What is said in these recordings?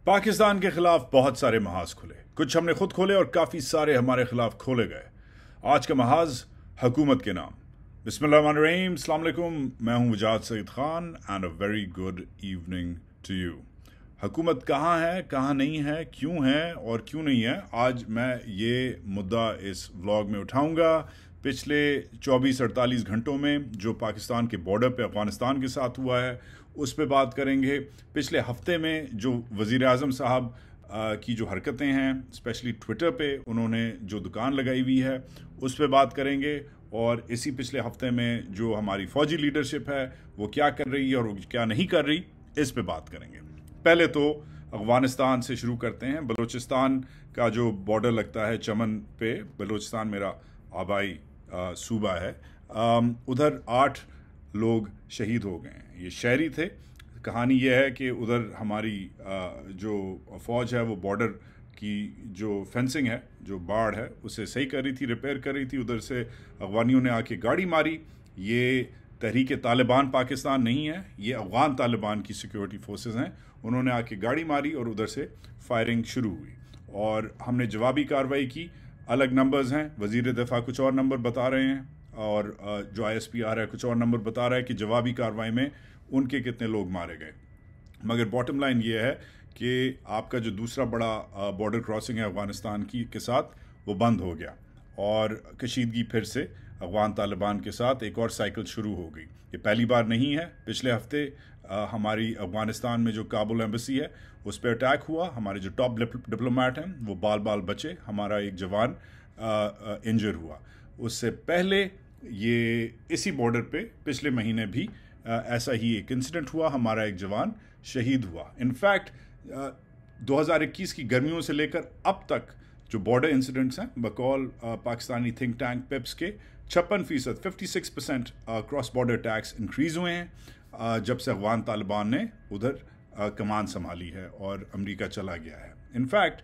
पाकिस्तान के खिलाफ बहुत सारे महाज खुले, कुछ हमने खुद खोले और काफी सारे हमारे खिलाफ खोले गए। आज का महाज हुकूमत के नाम। बिस्मिल्लाहिर्रहमानिर्रहीम, अस्सलाम वालेकुम। मैं हूं Wajad Saeed Khan and a very good evening to you. हुकूमत कहाँ है, कहाँ नहीं है, क्यों है और क्यों नहीं है, आज मैं ये मुद्दा इस व्लॉग में उठाऊंगा। पिछले 24-48 घंटों में जो पाकिस्तान के बॉर्डर पे अफगानिस्तान के साथ हुआ है उस पर बात करेंगे। पिछले हफ्ते में जो वज़ीर आज़म साहब की जो हरकतें हैं, स्पेशली ट्विटर पे उन्होंने जो दुकान लगाई हुई है उस पर बात करेंगे। और इसी पिछले हफ्ते में जो हमारी फ़ौजी लीडरशिप है वो क्या कर रही है और वो क्या नहीं कर रही, इस पे बात करेंगे। पहले तो अफगानिस्तान से शुरू करते हैं। बलूचिस्तान का जो बॉर्डर लगता है चमन पे, बलूचिस्तान मेरा आबाई सूबा है, उधर 8 लोग शहीद हो गए हैं। ये शहरी थे। कहानी यह है कि उधर हमारी जो फ़ौज है वो बॉर्डर की जो फेंसिंग है, जो बाड़ है, उसे सही कर रही थी, रिपेयर कर रही थी। उधर से अफगानियों ने आके गाड़ी मारी। ये तहरीक तालिबान पाकिस्तान नहीं है, ये अफगान तालिबान की सिक्योरिटी फोर्सेस हैं। उन्होंने आके गाड़ी मारी और उधर से फायरिंग शुरू हुई और हमने जवाबी कार्रवाई की। अलग नंबर्स हैं, वज़ीर दिफा कुछ और नंबर बता रहे हैं और जो ISPR है कुछ और नंबर बता रहा है कि जवाबी कार्रवाई में उनके कितने लोग मारे गए। मगर बॉटम लाइन ये है कि आपका जो दूसरा बड़ा बॉर्डर क्रॉसिंग है अफगानिस्तान की के साथ, वो बंद हो गया और कशीदगी फिर से अफगान तालिबान के साथ एक और साइकिल शुरू हो गई। ये पहली बार नहीं है। पिछले हफ्ते हमारी अफगानिस्तान में जो काबुल एम्बेसी है उस पर अटैक हुआ। हमारे जो टॉप डिप्लोमेट हैं वो बाल बाल बचे। हमारा एक जवान इंजर हुआ। उससे पहले ये इसी बॉर्डर पे पिछले महीने भी ऐसा ही एक इंसिडेंट हुआ, हमारा एक जवान शहीद हुआ। इनफैक्ट 2021 की गर्मियों से लेकर अब तक जो बॉर्डर इंसिडेंट्स हैं, बकौल पाकिस्तानी थिंक टैंक पेप्स के 56%, 56% क्रॉस बॉर्डर अटैक्स इंक्रीज हुए हैं जब से अफगान तालिबान ने उधर कमान संभाली है और अमेरिका चला गया है। इनफैक्ट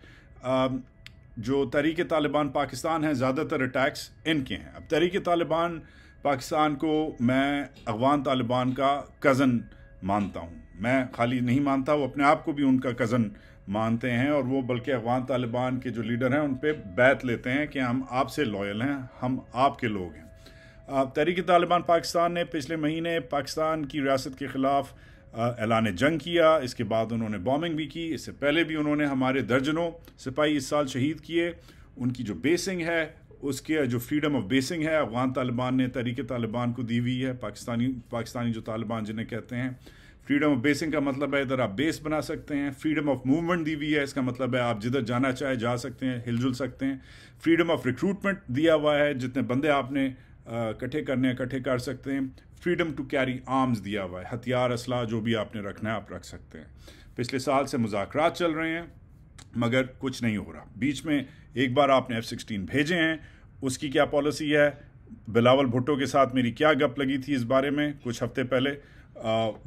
जो तहरीक तालिबान पाकिस्तान है, ज़्यादातर अटैक्स इनके हैं। अब तहरीक तालिबान पाकिस्तान को मैं अफगान तालिबान का कज़न मानता हूँ। मैं खाली नहीं मानता, वो अपने आप को भी उनका कज़न मानते हैं और वो बल्कि अफगान तालिबान के जो लीडर हैं उन पर बैत लेते हैं कि हम आपसे लॉयल हैं, हम आपके लोग हैं। तहरीक तालिबान पाकिस्तान ने पिछले महीने पाकिस्तान की रियासत के ख़िलाफ़ ऐलान जंग किया। इसके बाद उन्होंने बॉम्बिंग भी की। इससे पहले भी उन्होंने हमारे दर्जनों सिपाही इस साल शहीद किए। उनकी जो बेसिंग है, उसके जो फ्रीडम ऑफ बेसिंग है, अफगान तालिबान ने तहरीक तालिबान को दी हुई है। पाकिस्तानी जो तालिबान जिन्हें कहते हैं, फ्रीडम ऑफ बेसिंग का मतलब है इधर आप बेस बना सकते हैं। फ्रीडम ऑफ मूवमेंट दी हुई है, इसका मतलब है आप जिधर जाना चाहे जा सकते हैं, हिलजुल सकते हैं। फ्रीडम ऑफ रिक्रूटमेंट दिया हुआ है, जितने बंदे आपने इकट्ठे करने इकट्ठे कर सकते हैं। फ्रीडम टू कैरी आर्म्स दिया हुआ है, हथियार असला जो भी आपने रखना है आप रख सकते हैं। पिछले साल से मुज़ाकरात चल रहे हैं मगर कुछ नहीं हो रहा। बीच में एक बार आपने F-16 भेजे हैं, उसकी क्या पॉलिसी है? बिलावल भुट्टो के साथ मेरी क्या गप लगी थी इस बारे में कुछ हफ्ते पहले,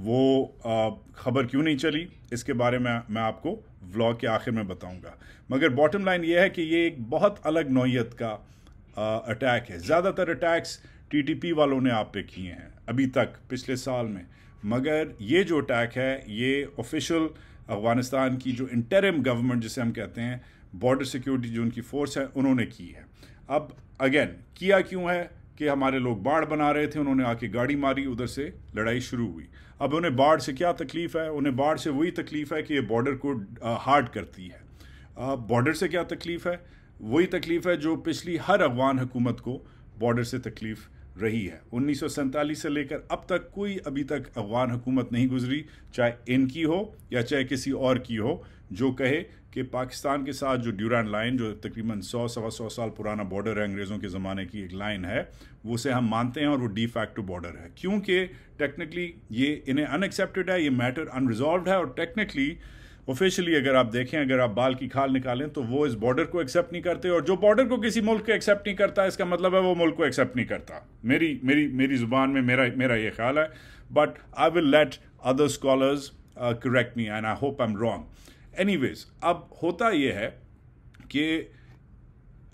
वो खबर क्यों नहीं चली, इसके बारे में मैं आपको व्लॉग के आखिर में बताऊंगा। मगर बॉटम लाइन ये है कि ये एक बहुत अलग नौइयत का अटैक है। ज़्यादातर अटैक्स TTP वालों ने आप पे किए हैं अभी तक पिछले साल में, मगर ये जो अटैक है ये ऑफिशियल अफगानिस्तान की जो इंटरिम गवर्नमेंट जिसे हम कहते हैं, बॉर्डर सिक्योरिटी जो उनकी फोर्स है, उन्होंने की है। अब अगेन किया क्यों है कि हमारे लोग बाड़ बना रहे थे, उन्होंने आके गाड़ी मारी, उधर से लड़ाई शुरू हुई। अब उन्हें बाढ़ से क्या तकलीफ़ है? उन्हें बाढ़ से वही तकलीफ़ है कि ये बॉर्डर को हार्ड करती है। बॉर्डर से क्या तकलीफ़ है? वही तकलीफ़ है जो पिछली हर अफगान हुकूमत को बॉर्डर से तकलीफ़ रही है। 1947 से लेकर अब तक कोई अभी तक अफगान हुकूमत नहीं गुजरी, चाहे इनकी हो या चाहे किसी और की हो, जो कहे कि पाकिस्तान के साथ जो ड्यूरान लाइन, जो तकरीबन 100-125 साल पुराना बॉर्डर है, अंग्रेज़ों के ज़माने की एक लाइन है, वो उसे हम मानते हैं और वो डी फैक्टो बॉर्डर है। क्योंकि टेक्निकली ये इन्हें अनएक्सेप्टेड है, ये मैटर अनरिजॉल्व है और टेक्निकली ऑफिशियली अगर आप देखें, अगर आप बाल की खाल निकालें तो वो इस बॉर्डर को एक्सेप्ट नहीं करते। और जो बॉर्डर को किसी मुल्क को एक्सेप्ट नहीं करता, इसका मतलब है वो मुल्क को एक्सेप्ट नहीं करता। मेरी ज़ुबान में मेरा ये ख्याल है, but I will let other scholars correct me and I hope I am wrong. Anyways, अब होता यह है कि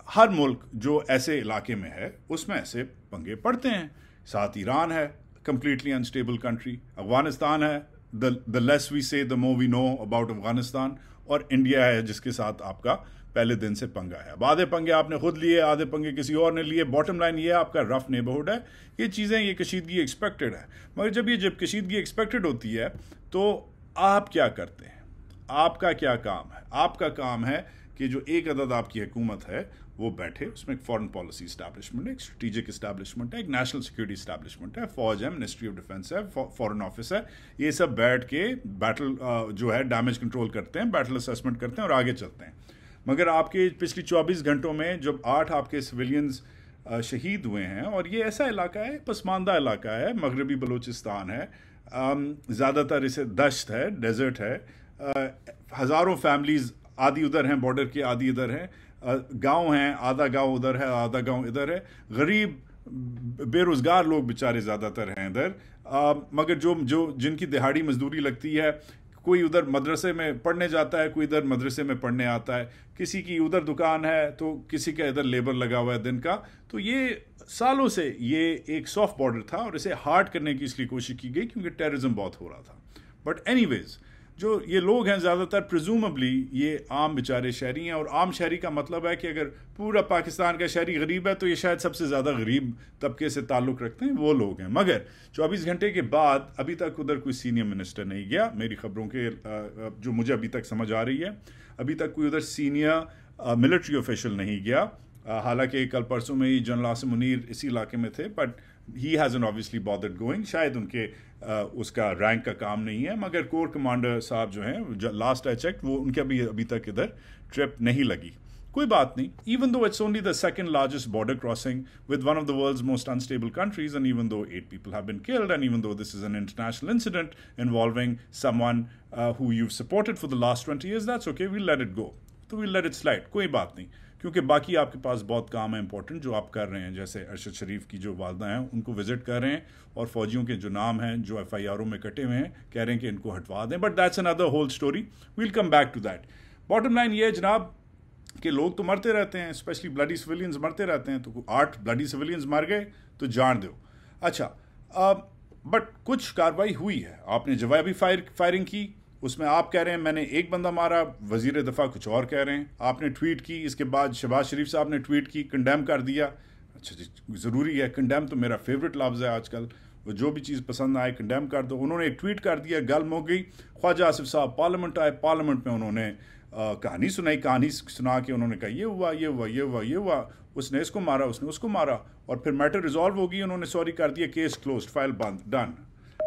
हर मुल्क जो ऐसे इलाके में है उसमें ऐसे पंगे पड़ते हैं। साथ ईरान है, कंप्लीटली अनस्टेबल कंट्री। अफगानिस्तान है, the less we say the more we know about Afghanistan, और इंडिया है जिसके साथ आपका पहले दिन से पंगा है। अब आधे पंगे आपने खुद लिए, आधे पंगे किसी और ने लिए। बॉटम लाइन ये आपका रफ नेबरहुड है। ये चीज़ें, ये कशीदगी एक्सपेक्टेड है। मगर जब कशीदगी एक्सपेक्टेड होती है तो आप क्या करते हैं? आपका क्या काम है? आपका काम है कि जो एक अदद आपकी हुकूमत है वो बैठे, उसमें एक फॉरेन पॉलिसी इस्टेब्लिशमेंट है, एक स्ट्रेटेजिक इस्टेब्लिशमेंट है, एक नेशनल सिक्योरिटी इस्टेब्लिशमेंट है, फौज है, मिनिस्ट्री ऑफ डिफेंस है, फॉरेन ऑफिस है। ये सब बैठ के बैटल जो है डैमेज कंट्रोल करते हैं, बैटल असेसमेंट करते हैं और आगे चलते हैं। मगर आपके पिछली 24 घंटों में जब 8 आपके सिविलियंस शहीद हुए हैं, और ये ऐसा इलाका है, पसमानदा इलाका है, मगरबी बलूचिस्तान है, ज़्यादातर इसे दश्त है, डेजर्ट है, हज़ारों फैमिलीज़ आधी उधर हैं बॉर्डर के, आधी इधर हैं, गांव हैं, आधा गांव उधर है, आधा गांव इधर है, गरीब बेरोज़गार लोग बेचारे ज़्यादातर हैं इधर। मगर जो जिनकी दिहाड़ी मजदूरी लगती है, कोई उधर मदरसे में पढ़ने जाता है, कोई इधर मदरसे में पढ़ने आता है, किसी की उधर दुकान है तो किसी का इधर लेबर लगा हुआ है दिन का। तो ये सालों से ये एक सॉफ्ट बॉर्डर था और इसे हार्ड करने की इसलिए कोशिश की गई क्योंकि टेररिज्म बहुत हो रहा था। बट एनीवेज, जो ये लोग हैं ज़्यादातर प्रिजूमेबली ये आम बेचारे शहरी हैं, और आम शहरी का मतलब है कि अगर पूरा पाकिस्तान का शहरी गरीब है तो ये शायद सबसे ज़्यादा गरीब तबके से ताल्लुक़ रखते हैं, वो लोग हैं। मगर 24 घंटे के बाद अभी तक उधर कोई सीनियर मिनिस्टर नहीं गया, मेरी खबरों के जो मुझे अभी तक समझ आ रही है, अभी तक कोई उधर सीनियर मिलिट्री ऑफिशियल नहीं गया। हालांकि कल परसों में ही जनरल आसिम मुनीर इसी इलाके में थे, but he हैज़न obviously bothered going. शायद उनके उसका रैंक का काम नहीं है, मगर कोर कमांडर साहब जो हैं, लास्ट आई चेक, वो उनके अभी तक इधर ट्रिप नहीं लगी। कोई बात नहीं, even though it's only the second largest border crossing with one of the world's most unstable countries, and even though 8 people have been killed, and even though this is an international incident involving someone who you've supported for the last 20 years, that's okay, we'll let it go. तो we'll let it slide, कोई बात नहीं, क्योंकि बाकी आपके पास बहुत काम है इंपॉर्टेंट जो आप कर रहे हैं। जैसे अरशद शरीफ की जो वालदा हैं उनको विजिट कर रहे हैं, और फौजियों के जो नाम हैं जो FIRओं में कटे हुए हैं कह रहे हैं कि इनको हटवा दें, but that's another whole story, we'll come back to that. Bottom line ये है जनाब कि लोग तो मरते रहते हैं, स्पेशली ब्लडी सिविलियंस मरते रहते हैं। तो 8 ब्लडी सिविलियंस मर गए तो जान दो। अच्छा, बट कुछ कार्रवाई हुई है, आपने जवाबी फायरिंग की, उसमें आप कह रहे हैं मैंने एक बंदा मारा, वजीर दफा कुछ और कह रहे हैं। आपने ट्वीट की, इसके बाद शहबाज शरीफ साहब ने ट्वीट की, कंडेम कर दिया। अच्छा जी, ज़रूरी है, कंडेम तो मेरा फेवरेट लफ्ज़ है आजकल, वो जो भी चीज़ पसंद आए कंडेम कर दो। उन्होंने एक ट्वीट कर दिया, गल हो गई। ख्वाजा आसिफ साहब पार्लियामेंट आए, पार्लियामेंट में उन्होंने कहानी सुनाई, कहानी सुना के उन्होंने कहा ये हुआ, ये हुआ, ये हुआ, ये हुआ, उसने इसको मारा, उसने उसको मारा, और फिर मैटर रिजॉल्व होगी, उन्होंने सॉरी कर दिया, केस क्लोज, फाइल बंद, डन।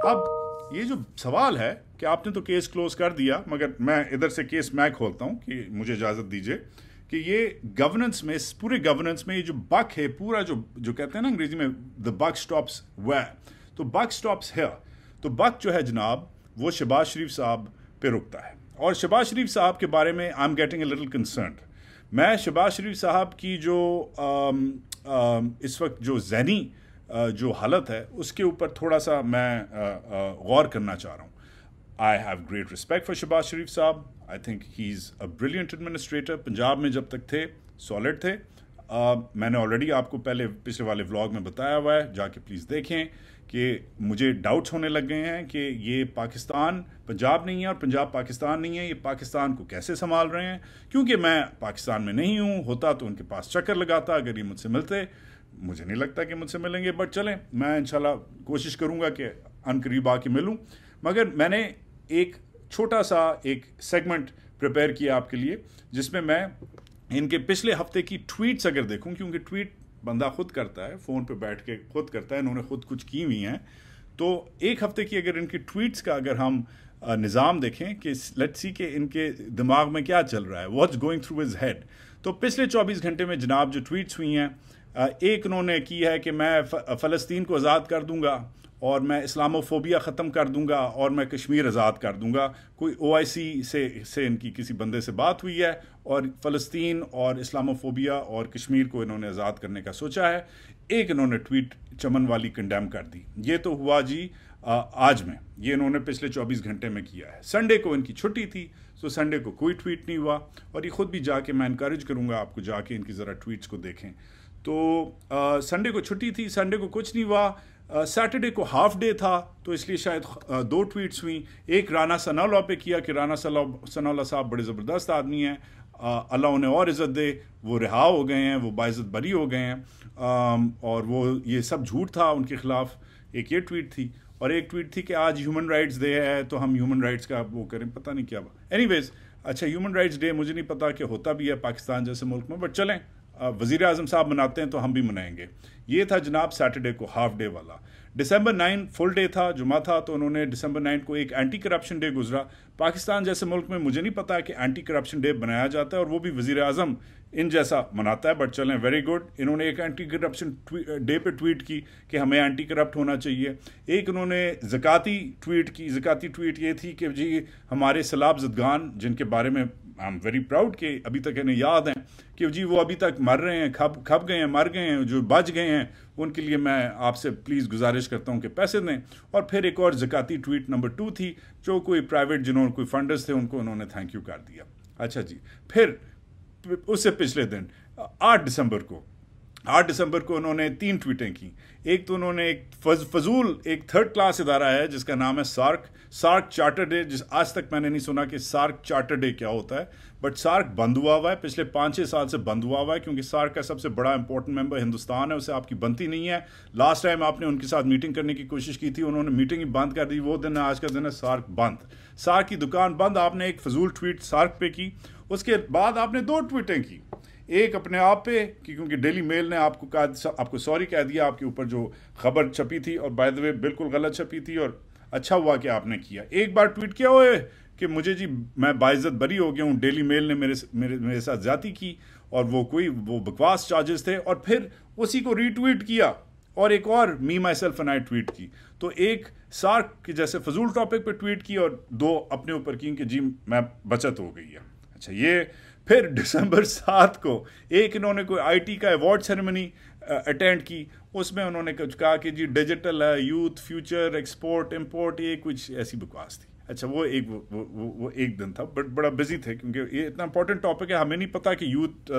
अब ये जो सवाल है कि आपने तो केस क्लोज कर दिया, मगर मैं इधर से केस मैं खोलता हूँ कि मुझे इजाज़त दीजिए कि ये गवर्नेंस में, इस पूरे गवर्नेंस में ये जो बक है, पूरा जो कहते हैं ना अंग्रेजी में द बक स्टॉप्स वेयर, तो बक स्टॉप्स हियर। तो बक जो है जनाब वो शहबाज शरीफ साहब पे रुकता है, और शहबाज शरीफ साहब के बारे में I am getting a little concerned. मैं शहबाज शरीफ साहब की जो इस वक्त जो ज़हनी जो हालत है उसके ऊपर थोड़ा सा मैं गौर करना चाह रहा हूँ। I have great respect for Shehbaz Sharif sahab, I think he is a brilliant administrator. Punjab में जब तक थे सॉलिड थे। मैंने ऑलरेडी आपको पहले पिछले वाले व्लॉग में बताया हुआ है, जाके प्लीज़ देखें कि मुझे डाउट्स होने लग गए हैं कि ये पाकिस्तान पंजाब नहीं है और पंजाब पाकिस्तान नहीं है, ये पाकिस्तान को कैसे संभाल रहे हैं। क्योंकि मैं पाकिस्तान में नहीं हूँ, होता तो उनके पास चक्कर लगाता, अगर ये मुझसे मिलते। मुझे नहीं लगता कि मुझसे मिलेंगे, बट चलें, मैं इंशाल्लाह कोशिश करूंगा कि अनकरीब आके मिलूं। मगर मैंने एक छोटा सा एक सेगमेंट प्रिपेयर किया आपके लिए, जिसमें मैं इनके पिछले हफ्ते की ट्वीट्स अगर देखूं, क्योंकि ट्वीट बंदा खुद करता है, फ़ोन पे बैठ के खुद करता है, इन्होंने खुद कुछ की हुई हैं, तो एक हफ्ते की अगर इनकी ट्वीट्स का अगर हम निज़ाम देखें कि लेट्स सी कि इनके दिमाग में क्या चल रहा है, what's going through his head. तो पिछले 24 घंटे में जनाब जो ट्वीट्स हुई हैं, एक उन्होंने की है कि मैं फ़लस्तीन को आज़ाद कर दूंगा, और मैं इस्लामोफोबिया ख़त्म कर दूंगा, और मैं कश्मीर आज़ाद कर दूंगा। कोई OIC से इनकी किसी बंदे से बात हुई है, और फ़लस्तीन और इस्लामोफोबिया और कश्मीर को इन्होंने आज़ाद करने का सोचा है। एक इन्होंने ट्वीट चमन वाली कंडेम कर दी। ये तो हुआ जी आज में, ये इन्होंने पिछले 24 घंटे में किया है। संडे को इनकी छुट्टी थी, तो संडे को कोई ट्वीट नहीं हुआ, और ये खुद भी जाके, मैं इनकरेज करूँगा आपको जाके इनकी ज़रा ट्वीट्स को देखें। तो संडे को छुट्टी थी, संडे को कुछ नहीं हुआ। सैटरडे को हाफ डे था तो इसलिए शायद दो ट्वीट्स हुई। एक राना सनाउल्लाह पे किया कि राना सनाउल्लाह साहब बड़े ज़बरदस्त आदमी हैं, अल्लाह उन्हें और इज़्ज़त दे, वो रिहा हो गए हैं, वो बाइज़्ज़त बरी हो गए हैं, और वो ये सब झूठ था उनके ख़िलाफ़। एक ये ट्वीट थी, और एक ट्वीट थी कि आज ह्यूमन राइट्स डे है तो हम ह्यूमन राइट्स का वो करें, पता नहीं क्या। एनीवेज, अच्छा, ह्यूमन राइट्स डे मुझे नहीं पता कि होता भी है पाकिस्तान जैसे मुल्क में, बट चलें, वज़ीर आज़म साहब मनाते हैं तो हम भी मनाएंगे। ये था जनाब सैटरडे को हाफ डे वाला। दिसंबर 9 फुल डे था, जुमा था, तो उन्होंने दिसंबर 9 को एक एंटी करप्शन डे गुजरा। पाकिस्तान जैसे मुल्क में मुझे नहीं पता कि एंटी करप्शन डे बनाया जाता है और वो भी वज़ीर आज़म इन जैसा मनाता है, बट चलें, वेरी गुड। इन्होंने एक एंटी करप्शन डे पे ट्वीट की कि हमें एंटी करप्ट होना चाहिए। एक उन्होंने ज़काती ट्वीट की। ज़काती ट्वीट ये थी कि जी हमारे सैलाब ज़दगान, जिनके बारे में आई एम वेरी प्राउड कि अभी तक इन्हें याद हैं कि जी वो अभी तक मर रहे हैं, खप गए हैं, मर गए हैं, जो बच गए हैं, उनके लिए मैं आपसे प्लीज़ गुजारिश करता हूं कि पैसे दें। और फिर एक और ज़काती ट्वीट नंबर 2 थी, जो कोई प्राइवेट जिन्होंने कोई फंडर्स थे उनको उन्होंने थैंक यू कर दिया। अच्छा जी, फिर उससे पिछले दिन 8 दिसंबर को उन्होंने 3 ट्वीटें की। एक तो उन्होंने एक फजूल एक थर्ड क्लास इदारा है जिसका नाम है सार्क चार्टर डे, जिस आज तक मैंने नहीं सुना कि सार्क चार्टर डे क्या होता है, बट सार्क बंद हुआ हुआ है, पिछले 5-6 साल से बंद हुआ हुआ है, क्योंकि सार्क का सबसे बड़ा इंपॉर्टेंट मेंबर हिंदुस्तान है, उससे आपकी बनती नहीं है। लास्ट टाइम आपने उनके साथ मीटिंग करने की कोशिश की थी, उन्होंने मीटिंग ही बंद कर दी। वो दिन है, आज का दिन है सार्क बंद, सार्क की दुकान बंद। आपने एक फजूल ट्वीट सार्क पे की, उसके बाद आपने 2 ट्वीटें की। एक अपने आप पे क्योंकि डेली मेल ने आपको सॉरी कह दिया, आपके ऊपर जो खबर छपी थी, और बाय द वे बिल्कुल गलत छपी थी, और अच्छा हुआ कि आपने किया। एक बार ट्वीट किया हुए कि मुझे जी मैं बाइज्जत बरी हो गया हूँ, डेली मेल ने मेरे साथ ज्यादती की, और वो बकवास चार्जेस थे, और फिर उसी को रीट्वीट किया, और एक और me myself and I tweet की। तो एक सार्क के जैसे फजूल टॉपिक पे ट्वीट की, और 2 अपने ऊपर की कि जी मैं बचत हो गई है। अच्छा, ये फिर दिसंबर 7 को एक इन्होंने कोई आईटी का अवार्ड सेरेमनी अटेंड की, उसमें उन्होंने कुछ कहा कि जी डिजिटल है, यूथ फ्यूचर, एक्सपोर्ट इंपोर्ट, ये कुछ ऐसी बकवास थी। अच्छा, वो एक दिन था, बट बड़ा बिजी थे, क्योंकि ये इतना इंपॉर्टेंट टॉपिक है, हमें नहीं पता कि यूथ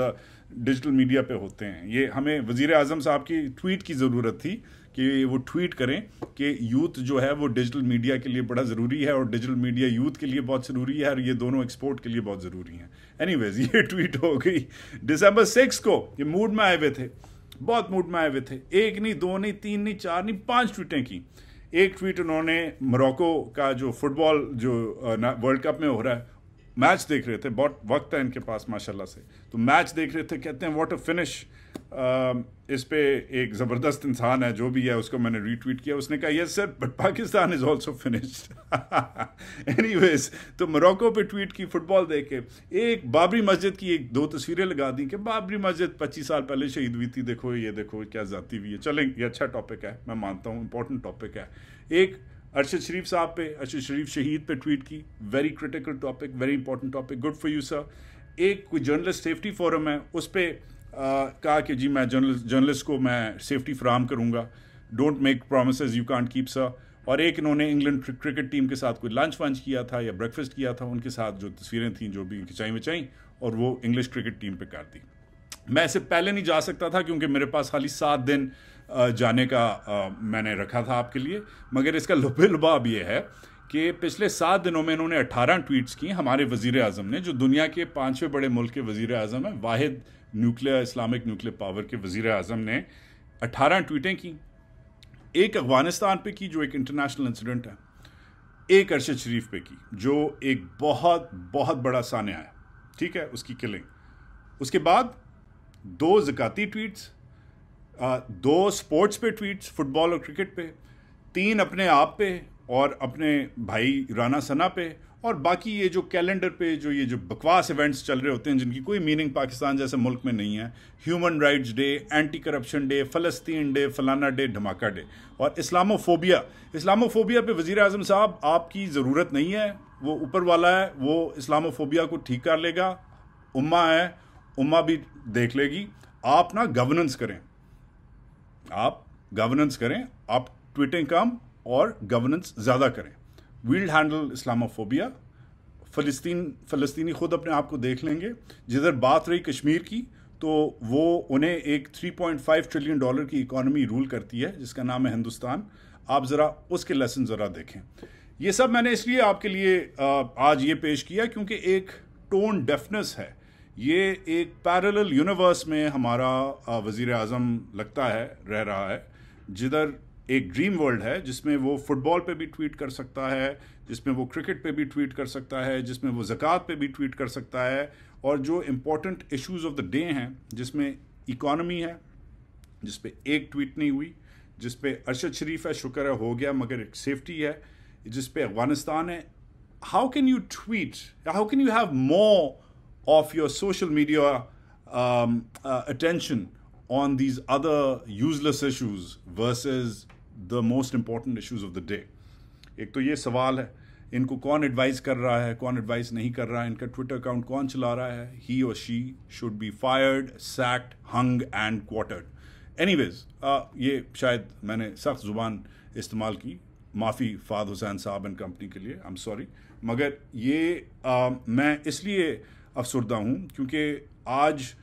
डिजिटल मीडिया पे होते हैं। ये हमें वज़ीर आज़म साहब की ट्वीट की ज़रूरत थी कि वो ट्वीट करें कि यूथ जो है वो डिजिटल मीडिया के लिए बड़ा ज़रूरी है, और डिजिटल मीडिया यूथ के लिए बहुत ज़रूरी है, और ये दोनों एक्सपोर्ट के लिए बहुत ज़रूरी हैं। एनीवेज, ये ट्वीट हो गई। दिसंबर 6 को ये मूड में आए हुए थे, बहुत मूड में आए हुए थे। 1 नहीं, 2 नहीं, 3 नहीं, 4 नहीं, 5 ट्वीटें की। एक ट्वीट उन्होंने मोरक्को का जो फुटबॉल जो वर्ल्ड कप में हो रहा है, मैच देख रहे थे, बहुत वक्त है इनके पास माशाल्लाह से, तो मैच देख रहे थे, कहते हैं व्हाट अ फिनिश। इस पे एक ज़बरदस्त इंसान है जो भी है, उसको मैंने रीट्वीट किया, उसने कहा yes sir but Pakistan is also finished. Anyways, तो मोरक्को पे ट्वीट की फुटबॉल देख के। एक बाबरी मस्जिद की 2 तस्वीरें लगा दी कि बाबरी मस्जिद 25 साल पहले शहीद हुई थी, देखो ये देखो क्या जाती हुई है। चलें, ये अच्छा टॉपिक है, मैं मानता हूँ इंपॉर्टेंट टॉपिक है। एक अरशद शरीफ साहब पे, अरशद शरीफ शहीद पे ट्वीट की, very critical topic, very important topic, good for you sir. एक कोई जर्नलिस्ट सेफ्टी फोरम है, उस पर कहा कि जी मैं जर्नलिस्ट को मैं सेफ्टी फराहम करूँगा, don't make promises you can't keep sir. और एक इन्होंने इंग्लैंड क्रिकेट टीम के साथ कोई लंच वंच किया था या ब्रेकफास्ट किया था, उनके साथ जो तस्वीरें थीं जो भी खिंचाई, और वो इंग्लिश क्रिकेट टीम पे कर दी। मैं इससे पहले नहीं जा सकता था क्योंकि मेरे पास खाली 7 दिन जाने का मैंने रखा था आपके लिए, मगर इसका लुभाब ये है कि पिछले 7 दिनों में इन्होंने 18 ट्वीट्स की। हमारे वज़ीर आज़म ने, जो दुनिया के 5वें बड़े मुल्क के वज़ीर आज़म हैं, वाहिद इस्लामिक न्यूक्लियर पावर के वज़ीर आज़म ने 18 ट्वीटें की। एक अफ़गानिस्तान पे की जो एक इंटरनेशनल इंसिडेंट है, एक अरशद शरीफ पे की जो एक बहुत बहुत बड़ा सान्या है, ठीक है, उसकी किलिंग। उसके बाद 2 ज़काती ट्वीट्स, 2 स्पोर्ट्स पे ट्वीट्स, फुटबॉल और क्रिकेट पे, 3 अपने आप पे और अपने भाई राना सना पे, और बाकी ये जो कैलेंडर पे जो बकवास इवेंट्स चल रहे होते हैं जिनकी कोई मीनिंग पाकिस्तान जैसे मुल्क में नहीं है, human rights day, anti corruption day, फ़लस्तीन डे, फलाना डे, धमाका डे, और इस्लामोफोबिया पे वज़ीर आज़म साहब आपकी ज़रूरत नहीं है, वो ऊपर वाला है, वो इस्लामोफोबिया को ठीक कर लेगा। उम्मा है, उम्मा भी देख लेगी। आप ना गवर्नेंस करें, आप ट्वीटिंग कम और गवर्नेंस ज़्यादा करें। We'll handle Islamophobia. फ़लस्तीनी खुद अपने आप को देख लेंगे। जिधर बात रही कश्मीर की, तो वो उन्हें एक $3.5 ट्रिलियन की इकॉनमी रूल करती है जिसका नाम है हिंदुस्तान। आप ज़रा उसके लेसन ज़रा देखें। ये सब मैंने इसलिए आपके लिए आज ये पेश किया क्योंकि एक टोन डेफनेस है। ये एक पैरेलल यूनिवर्स में हमारा वज़ीर आज़म लगता है रह रहा है, जिधर एक ड्रीम वर्ल्ड है जिसमें वो फुटबॉल पे भी ट्वीट कर सकता है, जिसमें वो क्रिकेट पे भी ट्वीट कर सकता है, जिसमें वो ज़कात पे भी ट्वीट कर सकता है, और जो important issues of the day हैं जिसमें इकॉनमी है, जिस पे एक ट्वीट नहीं हुई, जिस पे अरशद शरीफ है, शुक्र है हो गया, मगर एक सेफ्टी है, जिस पे अफगानिस्तान है। How can you tweet, how can you have more of your social media attention on these other useless issues versus the most important issues of the day? एक तो ये सवाल है, इनको कौन एडवाइस कर रहा है, कौन एडवाइस नहीं कर रहा है, इनका ट्विटर अकाउंट कौन चला रहा है। ही और she should be fired, sacked, hung and quartered. Anyways, ये शायद मैंने सख्त ज़ुबान इस्तेमाल की, माफ़ी फ़ाद हुसैन साहब एंड कंपनी के लिए, आई एम सॉरी। मगर ये मैं इसलिए अफसरदा हूँ क्योंकि आज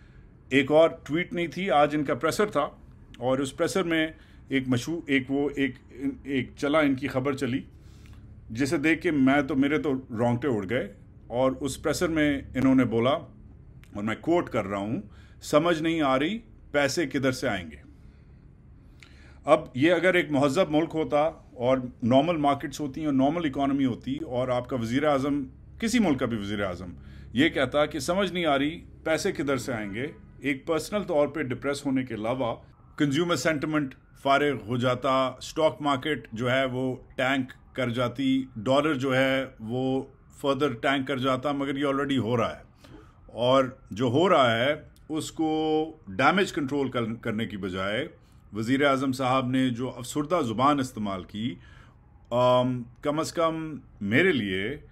एक और ट्वीट नहीं थी, आज इनका प्रेसर था, और उस प्रेसर में एक चला, इनकी खबर चली जिसे देख के मेरे तो रोंगटे उड़ गए। और उस प्रेसर में इन्होंने बोला, और मैं कोट कर रहा हूँ, समझ नहीं आ रही पैसे किधर से आएंगे। अब ये अगर एक महज़ब मुल्क होता और नॉर्मल मार्केट्स होती और नॉर्मल इकॉनमी होती और आपका वज़ीर आज़म, किसी मुल्क का भी वज़ीर आज़म, ये कहता कि समझ नहीं आ रही पैसे किधर से आएंगे, एक पर्सनल तौर पे डिप्रेस होने के अलावा कंज्यूमर सेंटिमेंट फारिग हो जाता, स्टॉक मार्केट जो है वो टैंक कर जाती, डॉलर जो है वो फर्दर टैंक कर जाता। मगर ये ऑलरेडी हो रहा है, और जो हो रहा है उसको डैमेज कंट्रोल करने की बजाय वज़ीर आज़म साहब ने जो अफसरदा ज़ुबान इस्तेमाल की, कम अज़ कम मेरे लिए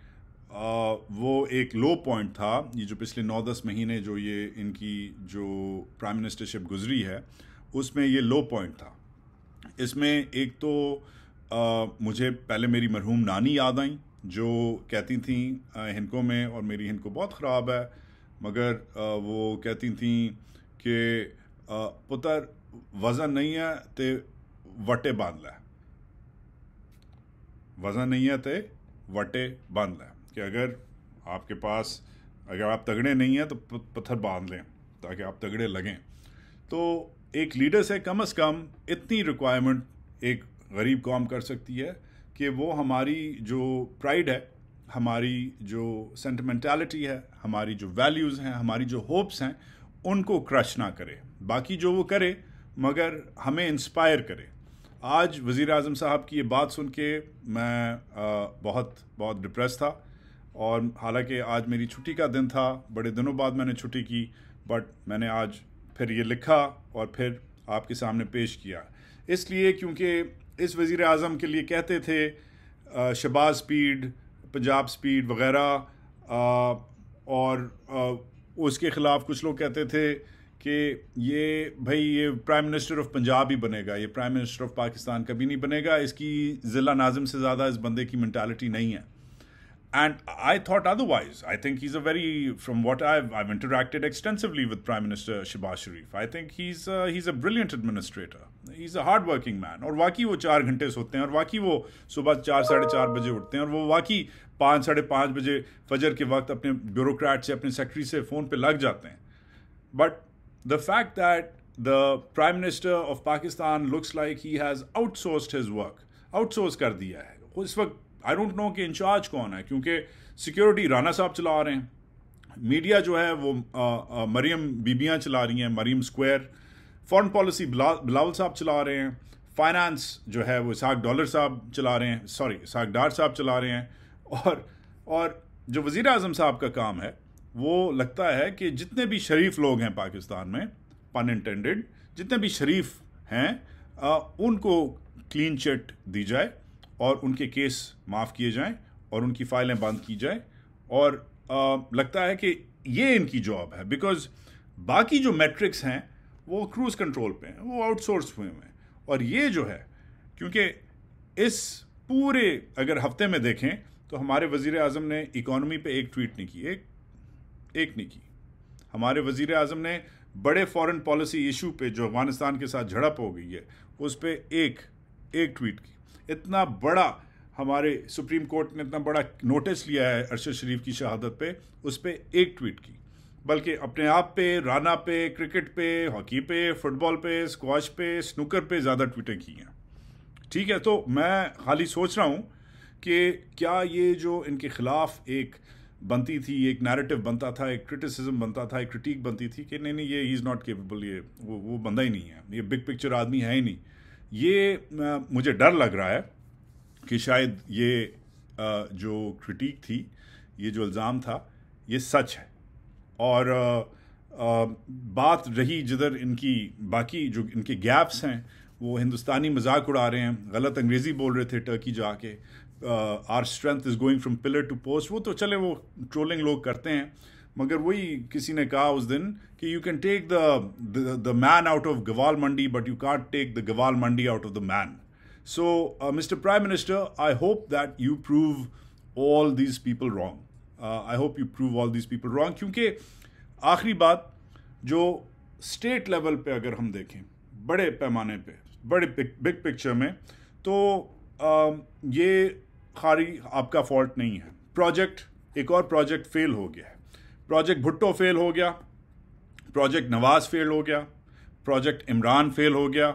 वो एक लो पॉइंट था। ये जो पिछले 9-10 महीने जो ये इनकी जो प्राइम मिनिस्टरशिप गुजरी है उसमें ये लो पॉइंट था। इसमें एक तो मुझे पहले मेरी मरहूम नानी याद आई जो कहती थी हिंदकों में, और मेरी हिंदको बहुत ख़राब है, मगर वो कहती थी कि पुत्र वज़न नहीं है ते वटे बांध लै, वज़न नहीं है ते वटे बांध लै, कि अगर आपके पास, अगर आप तगड़े नहीं हैं तो पत्थर बांध लें ताकि आप तगड़े लगें। तो एक लीडर से कम से कम इतनी रिक्वायरमेंट एक गरीब कौम कर सकती है कि वो हमारी जो प्राइड है, हमारी जो सेंटिमेंटालिटी है, हमारी जो वैल्यूज़ हैं, हमारी जो होप्स हैं, उनको क्रश ना करे। बाकी जो वो करे मगर हमें इंस्पायर करे। आज वज़ीर आज़म साहब की ये बात सुन के मैं बहुत डिप्रेस था, और हालांकि आज मेरी छुट्टी का दिन था, बड़े दिनों बाद मैंने छुट्टी की, बट मैंने आज फिर ये लिखा और फिर आपके सामने पेश किया, इसलिए क्योंकि इस वज़ीर आज़म के लिए कहते थे शहबाज स्पीड, पंजाब स्पीड वग़ैरह, और उसके ख़िलाफ़ कुछ लोग कहते थे कि ये प्राइम मिनिस्टर ऑफ पंजाब ही बनेगा, ये प्राइम मिनिस्टर ऑफ पाकिस्तान कभी नहीं बनेगा, इसकी ज़िला नाज़िम से ज़्यादा इस बंदे की मेंटालिटी नहीं है। And I thought otherwise. I think he's from what I've interacted extensively with Prime Minister Shehbaz Sharif. I think he's a brilliant administrator. He's a hard-working man. और वाकई वो 4 घंटे सोते हैं, और वाकई वो सुबह 4-4:30 बजे उठते हैं, और वो वाकई 5-5:30 बजे फजर के वक्त अपने ब्यूरोक्रेट से, अपने सेक्रेटरी से फ़ोन पे लग जाते हैं। But the fact that the Prime Minister of Pakistan looks like he has outsourced his work, outsource कर दिया है। उस वक्त आई डोंट नो कि इंचार्ज कौन है, क्योंकि सिक्योरिटी राना साहब चला रहे हैं, मीडिया जो है वो मरियम बीबियाँ चला रही हैं, मरियम स्क्वायर, फॉरेन पॉलिसी बिलावल साहब चला रहे हैं, फाइनेंस जो है वो इसहाक डार साहब चला रहे हैं, और जो वज़ीर आज़म साहब का काम है वो लगता है कि जितने भी शरीफ लोग हैं पाकिस्तान में, पन इंटेंडेड, जितने भी शरीफ हैं उनको क्लीन चिट दी जाए और उनके केस माफ़ किए जाएं और उनकी फ़ाइलें बंद की जाएं, और लगता है कि ये इनकी जॉब है, बिकॉज़ बाकी जो मैट्रिक्स हैं वो क्रूज़ कंट्रोल पे हैं, वो आउटसोर्स हुए हैं। और ये जो है, क्योंकि इस पूरे अगर हफ्ते में देखें तो हमारे वज़ीर आज़म ने इकॉनमी पे एक ट्वीट नहीं की, एक नहीं की। हमारे वज़ीर आज़म ने बड़े फॉरेन पॉलिसी इशू पे जो अफगानिस्तान के साथ झड़प हो गई है उस पर एक ट्वीट की। इतना बड़ा हमारे सुप्रीम कोर्ट ने इतना बड़ा नोटिस लिया है अरशद शरीफ की शहादत पे, उस पर एक ट्वीट की, बल्कि अपने आप पे, राना पे, क्रिकेट पे, हॉकी पे, फुटबॉल पे, स्क्वाश पे, स्नूकर पे ज़्यादा ट्वीटें की हैं। ठीक है, तो मैं खाली सोच रहा हूँ कि क्या ये जो इनके खिलाफ एक बनती थी, एक नैरेटिव बनता था, एक क्रिटिसिज्म बनता था, एक क्रिटिक बनती थी कि नहीं ये ही इज़ नॉट केपेबल, ये वो बंदा ही नहीं है, ये बिग पिक्चर आदमी है ही नहीं, ये मुझे डर लग रहा है कि शायद ये जो क्रिटिक थी, ये जो इल्ज़ाम था, ये सच है। और बात रही जिधर इनकी बाकी जो इनके गैप्स हैं, वो हिंदुस्तानी मजाक उड़ा रहे हैं, गलत अंग्रेज़ी बोल रहे थे टर्की जाके, our strength is going from pillar to post, वो तो चले वो ट्रोलिंग लोग करते हैं, मगर वही किसी ने कहा उस दिन कि you can take the man out of Gwal Mandi but you can't take the Gwal Mandi out of the man. So mister prime minister, I hope that you prove all these people wrong, I hope you prove all these people wrong, क्योंकि आखिरी बात जो state level पे अगर हम देखें, बड़े पैमाने पे, बड़े बिग पिक्चर में, तो ये खाली आपका फॉल्ट नहीं है। प्रोजेक्ट, एक और प्रोजेक्ट फेल हो गया है, प्रोजेक्ट भुट्टो फेल हो गया, प्रोजेक्ट नवाज फेल हो गया, प्रोजेक्ट इमरान फेल हो गया,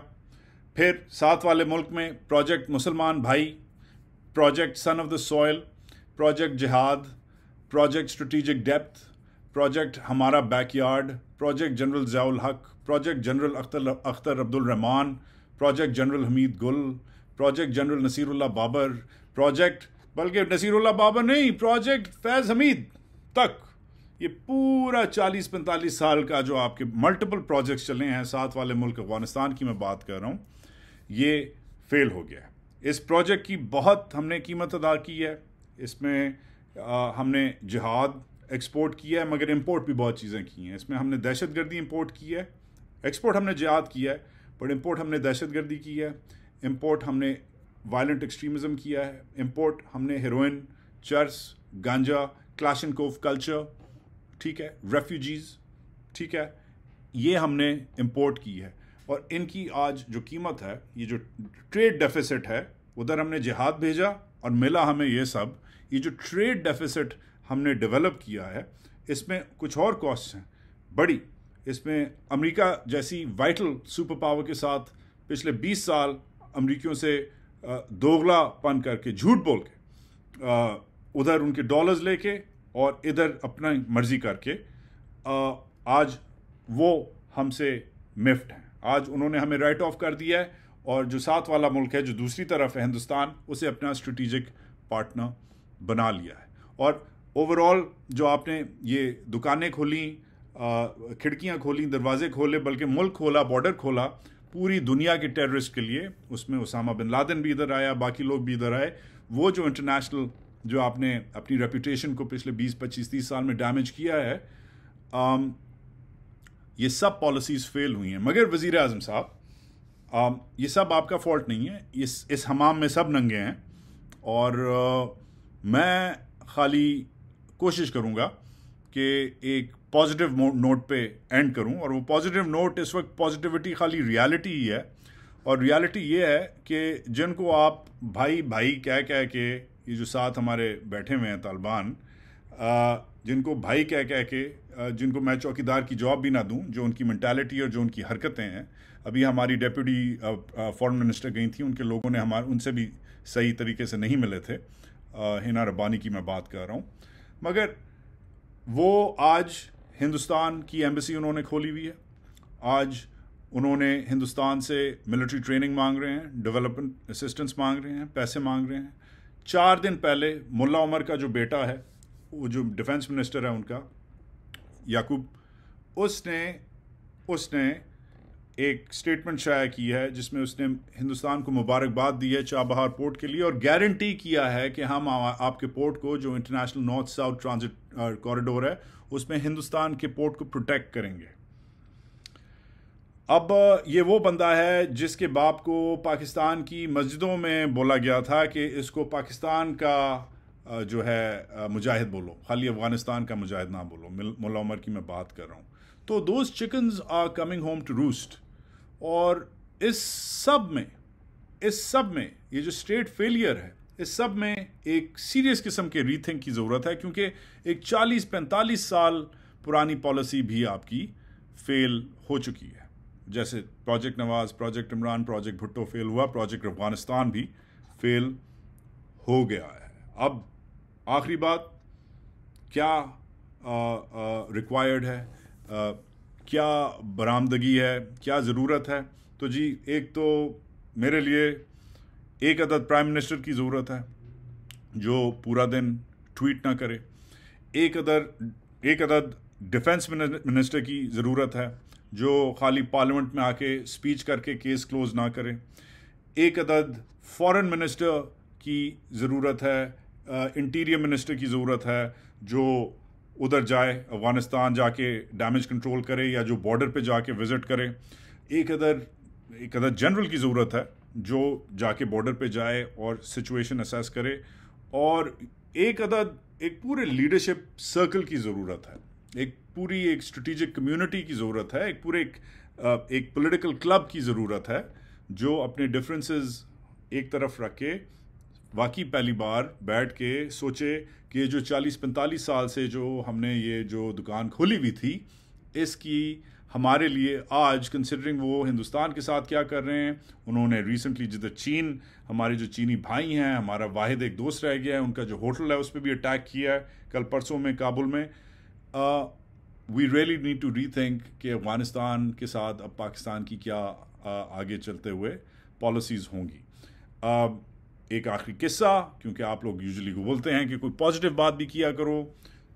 फिर साथ वाले मुल्क में प्रोजेक्ट मुसलमान भाई, project son of the soil, project जिहाद, प्रोजेक्ट स्ट्रेटेजिक डेप्थ, प्रोजेक्ट हमारा backyard, project general Ziaul Haq, project general Akhtar Abdul Rahman, project general Hamid Gul, project general Naseerullah Babar, project, बल्कि नसीरुल्लाह बाबर नहीं, प्रोजेक्ट फैज़ हमीद तक, ये पूरा 40-45 साल का जो आपके मल्टीपल प्रोजेक्ट्स चले हैं, साथ वाले मुल्क अफगानिस्तान की मैं बात कर रहा हूँ, ये फेल हो गया है। इस प्रोजेक्ट की बहुत हमने कीमत अदा की है, इसमें हमने जिहाद एक्सपोर्ट किया है, मगर इंपोर्ट भी बहुत चीज़ें की हैं। इसमें हमने दहशतगर्दी इंपोर्ट की है, एक्सपोर्ट हमने जिहाद किया है, बट इंपोर्ट हमने दहशतगर्दी की है, इंपोर्ट हमने वायलेंट एक्सट्रीमिज़म किया है, इंपोर्ट हमने हेरोइन, चर्स, गांजा, क्लाशनकोव कल्चर, ठीक है, रेफ्यूजीज़, ठीक है, ये हमने इंपोर्ट की है। और इनकी आज जो कीमत है, ये जो ट्रेड डेफिसिट है, उधर हमने जिहाद भेजा और मिला हमें ये सब, ये जो ट्रेड डेफिसिट हमने डेवलप किया है, इसमें कुछ और कॉस्ट हैं बड़ी। इसमें अमेरिका जैसी वाइटल सुपर पावर के साथ पिछले 20 साल अमेरिकियों से दोगलापन करके, झूठ बोल के, उधर उनके डॉलर्स लेके और इधर अपना मर्जी करके, आज वो हमसे मिफ्ट हैं। आज उन्होंने हमें राइट ऑफ कर दिया है, और जो साथ वाला मुल्क है जो दूसरी तरफ है हिंदुस्तान, उसे अपना स्ट्रेटेजिक पार्टनर बना लिया है। और ओवरऑल जो आपने ये दुकानें खोली, खिड़कियां खोली, दरवाजे खोले, बल्कि मुल्क खोला, बॉर्डर खोला पूरी दुनिया के टेररिस्ट के लिए, उसमें उसामा बिन लादेन भी इधर आया, बाकी लोग भी इधर आए। वो जो इंटरनेशनल जो आपने अपनी रेपुटेशन को पिछले 20, 25, 30 साल में डैमेज किया है, ये सब पॉलिसीज़ फेल हुई हैं। मगर वज़ीर आज़म साहब, ये सब आपका फॉल्ट नहीं है, इस हमाम में सब नंगे हैं, और मैं खाली कोशिश करूँगा कि एक पॉजिटिव नोट पे एंड करूँ, और वो पॉजिटिव नोट इस वक्त पॉजिटिविटी खाली रियलिटी ही है। और रियलिटी ये है कि जिनको आप भाई भाई कह के, ये जो साथ हमारे बैठे हुए हैं तालिबान, जिनको भाई कह के, जिनको मैं चौकीदार की जॉब भी ना दूं, जो उनकी मेंटालिटी और जो उनकी हरकतें हैं, अभी हमारी डेप्यूटी फॉरेन मिनिस्टर गई थी, उनके लोगों ने उनसे भी सही तरीके से नहीं मिले थे, हिना रब्बानी की मैं बात कर रहा हूँ, मगर वो आज हिंदुस्तान की एम्बेसी उन्होंने खोली हुई है। आज उन्होंने हिंदुस्तान से मिलिट्री ट्रेनिंग मांग रहे हैं, डेवलपमेंट असिस्टेंस मांग रहे हैं, पैसे मांग रहे हैं। 4 दिन पहले मुल्ला उमर का जो बेटा है, वो जो डिफेंस मिनिस्टर है उनका, याकूब, उसने एक स्टेटमेंट शाया की है जिसमें उसने हिंदुस्तान को मुबारकबाद दी है चाबहार पोर्ट के लिए, और गारंटी किया है कि हम आपके पोर्ट को, जो international north south transit corridor है, उसमें हिंदुस्तान के पोर्ट को प्रोटेक्ट करेंगे। अब ये वो बंदा है जिसके बाप को पाकिस्तान की मस्जिदों में बोला गया था कि इसको पाकिस्तान का जो है मुजाहिद बोलो, खाली अफगानिस्तान का मुजाहिद ना बोलो। मुल्ला उमर की मैं बात कर रहा हूँ। तो those chickens are coming home to roost. और इस सब में ये जो स्टेट फेलियर है, इस सब में एक सीरियस किस्म के रीथिंक की ज़रूरत है, क्योंकि एक 40-45 साल पुरानी पॉलिसी भी आपकी फेल हो चुकी है। जैसे project Nawaz, project Imran, project Bhutto fail हुआ, प्रोजेक्ट अफगानिस्तान भी फेल हो गया है। अब आखिरी बात, क्या रिक्वायर्ड है, क्या बरामदगी है, क्या ज़रूरत है? तो जी, एक तो मेरे लिए एक अदद प्राइम मिनिस्टर की ज़रूरत है जो पूरा दिन ट्वीट ना करे। एक अदद डिफेंस मिनिस्टर की ज़रूरत है जो खाली पार्लियामेंट में आके स्पीच करके केस क्लोज ना करे। एक अदद फॉरेन मिनिस्टर की ज़रूरत है, इंटीरियर मिनिस्टर की ज़रूरत है जो उधर जाए, अफगानिस्तान जाके डैमेज कंट्रोल करे या जो बॉर्डर पे जाके विज़िट करे। एक अदद जनरल की ज़रूरत है जो जाके बॉर्डर पे जाए और सिचुएशन असेस करे। और एक पूरे लीडरशिप सर्कल की ज़रूरत है, एक स्ट्रेटेजिक कम्युनिटी की ज़रूरत है, एक पॉलिटिकल क्लब की ज़रूरत है जो अपने डिफरेंसेस एक तरफ रख के वाकई पहली बार बैठ के सोचे कि जो 40-45 साल से जो हमने ये जो दुकान खोली हुई थी, इसकी हमारे लिए आज, कंसिडरिंग वो हिंदुस्तान के साथ क्या कर रहे हैं, उन्होंने रिसेंटली जिधर चीन, हमारे जो चीनी भाई हैं, हमारा वाहिद एक दोस्त रह गया है, उनका जो होटल है उस पर भी अटैक किया है कल परसों में काबुल में। We really need to rethink कि अफगानिस्तान के साथ अब पाकिस्तान की क्या आगे चलते हुए पॉलिसीज़ होंगी। एक आखिरी किस्सा, क्योंकि आप लोग यूजुअली बोलते हैं कि कोई पॉजिटिव बात भी किया करो,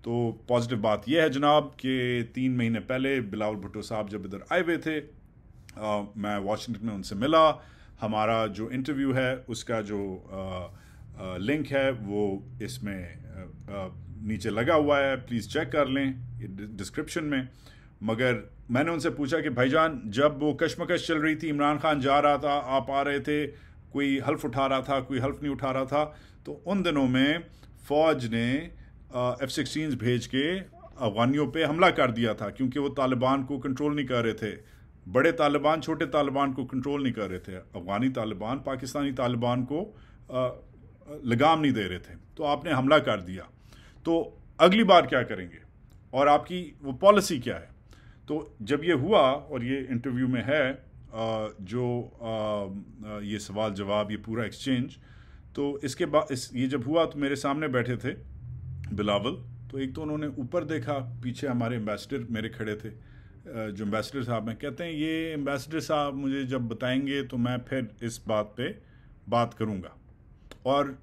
तो पॉजिटिव बात यह है जनाब कि 3 महीने पहले बिलावल भुट्टो साहब जब इधर आए हुए थे, मैं वाशिंगटन में उनसे मिला। हमारा जो इंटरव्यू है उसका जो लिंक है वो इसमें नीचे लगा हुआ है, प्लीज़ चेक कर लें डिस्क्रिप्शन में। मगर मैंने उनसे पूछा कि भाईजान, जब वो कशमकश चल रही थी, इमरान खान जा रहा था, आप आ रहे थे, कोई हल्फ उठा रहा था, कोई हल्फ नहीं उठा रहा था, तो उन दिनों में फ़ौज ने F-16 भेज के अफगानियों पे हमला कर दिया था, क्योंकि वो तालिबान को कंट्रोल नहीं कर रहे थे। बड़े तालिबान छोटे तालिबान को कंट्रोल नहीं कर रहे थे, अफगानी तालिबान पाकिस्तानी तालिबान को लगाम नहीं दे रहे थे, तो आपने हमला कर दिया। तो अगली बार क्या करेंगे और आपकी वो पॉलिसी क्या है? तो जब ये हुआ, और ये इंटरव्यू में है जो ये सवाल जवाब, ये पूरा एक्सचेंज, तो इसके बाद ये जब हुआ तो मेरे सामने बैठे थे बिलावल, तो एक तो उन्होंने ऊपर देखा, पीछे हमारे एम्बेसडर मेरे खड़े थे, जो एम्बेसडर साहब हैं, कहते हैं ये एम्बेसडर साहब मुझे जब बताएंगे तो मैं फिर इस बात पे बात करूंगा, और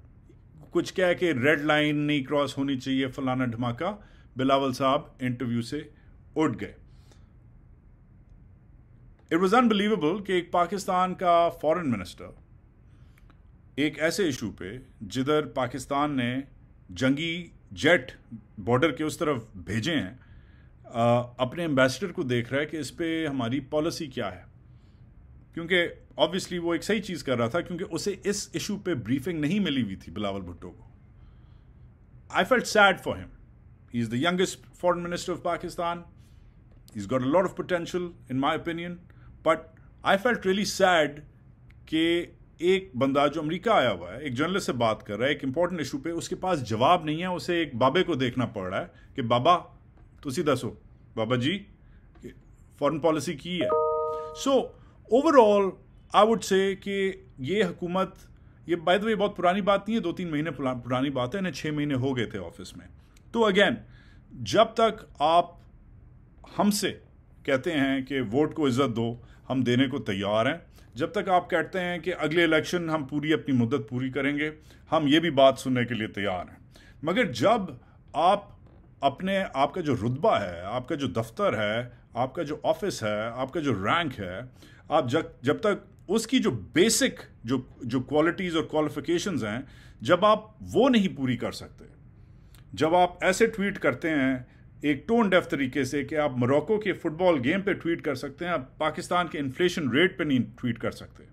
कुछ कह के रेड लाइन नहीं क्रॉस होनी चाहिए, फलाना धमाका। बिलावल साहब इंटरव्यू से उठ गए। इट वॉज अनबिलीवेबल कि एक पाकिस्तान का फॉरेन मिनिस्टर एक ऐसे इशू पे, जिधर पाकिस्तान ने जंगी जेट बॉर्डर के उस तरफ भेजे हैं, अपने एम्बेसडर को देख रहा है कि इस पे हमारी पॉलिसी क्या है। क्योंकि ऑब्वियसली वो एक सही चीज़ कर रहा था, क्योंकि उसे इस इशू पे ब्रीफिंग नहीं मिली हुई थी बिलावल भुट्टो को। I felt sad for him. He is the youngest foreign minister of Pakistan. He is got a lot of potential in my opinion, but I felt really sad कि एक बंदा जो अमेरिका आया हुआ है, एक जर्नलिस्ट से बात कर रहा है एक इंपॉर्टेंट इशू पे, उसके पास जवाब नहीं है, उसे एक बाबे को देखना पड़ रहा है कि बाबा तुसी दसो, बाबा जी फॉरेन पॉलिसी की है। So overall I would say कि ये हुकूमत, ये बाय द वे बहुत पुरानी बात नहीं है, 2-3 महीने पुरानी बात है, इन्हें 6 महीने हो गए थे ऑफिस में। तो अगेन, जब तक आप हमसे कहते हैं कि वोट को इज्जत दो, हम देने को तैयार हैं। जब तक आप कहते हैं कि अगले इलेक्शन हम पूरी अपनी मुद्दत पूरी करेंगे, हम ये भी बात सुनने के लिए तैयार हैं। मगर जब आप आपका जो रुतबा है, आपका जो दफ्तर है, आपका जो ऑफिस है, आपका जो रैंक है, आप जब तक उसकी जो बेसिक जो क्वालिटीज़ और क्वालिफिकेशंस हैं, जब आप वो नहीं पूरी कर सकते, जब आप ऐसे ट्वीट करते हैं एक टोन डेफ तरीके से कि आप मोरक्को के फुटबॉल गेम पे ट्वीट कर सकते हैं, आप पाकिस्तान के इन्फ्लेशन रेट पे नहीं ट्वीट कर सकते,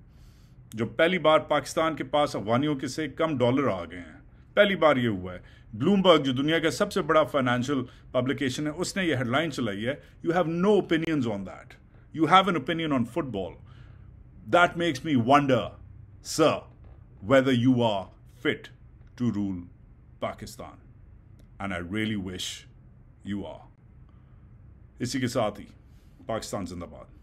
जो पहली बार पाकिस्तान के पास अफगानियों के से कम डॉलर आ गए हैं पहली बार ये हुआ है। ब्लूमबर्ग जो दुनिया का सबसे बड़ा फाइनेंशियल पब्लिकेशन है, उसने ये हेडलाइन चलाई है, you have no opinions on that, you have an opinion on football. That makes me wonder sir whether you are fit to rule Pakistan, and I really wish you are। इसी के साथ ही पाकिस्तान जिंदाबाद।